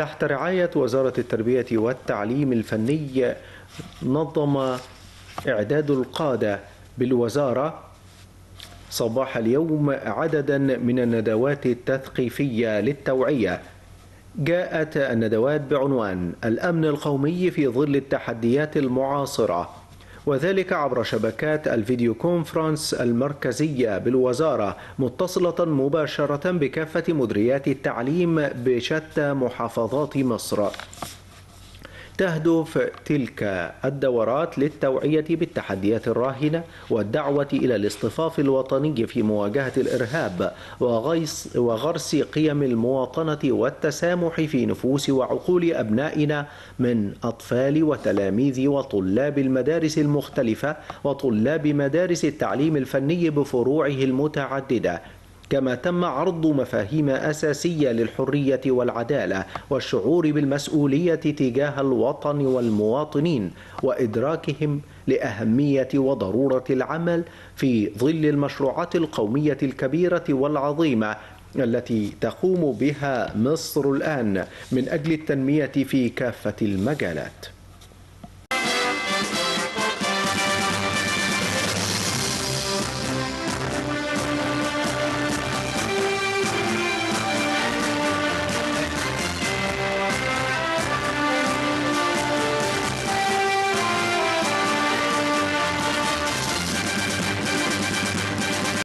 تحت رعاية وزارة التربية والتعليم الفني نظم إعداد القادة بالوزارة صباح اليوم عددا من الندوات التثقيفية للتوعية. جاءت الندوات بعنوان الأمن القومي في ظل التحديات المعاصرة، وذلك عبر شبكات الفيديو كونفرنس المركزية بالوزارة، متصلة مباشرة بكافة مديريات التعليم بشتى محافظات مصر. تهدف تلك الدورات للتوعية بالتحديات الراهنة والدعوة إلى الاصطفاف الوطني في مواجهة الإرهاب وغرس قيم المواطنة والتسامح في نفوس وعقول أبنائنا من أطفال وتلاميذ وطلاب المدارس المختلفة وطلاب مدارس التعليم الفني بفروعه المتعددة. كما تم عرض مفاهيم أساسية للحرية والعدالة والشعور بالمسؤولية تجاه الوطن والمواطنين، وإدراكهم لأهمية وضرورة العمل في ظل المشروعات القومية الكبيرة والعظيمة التي تقوم بها مصر الآن من أجل التنمية في كافة المجالات.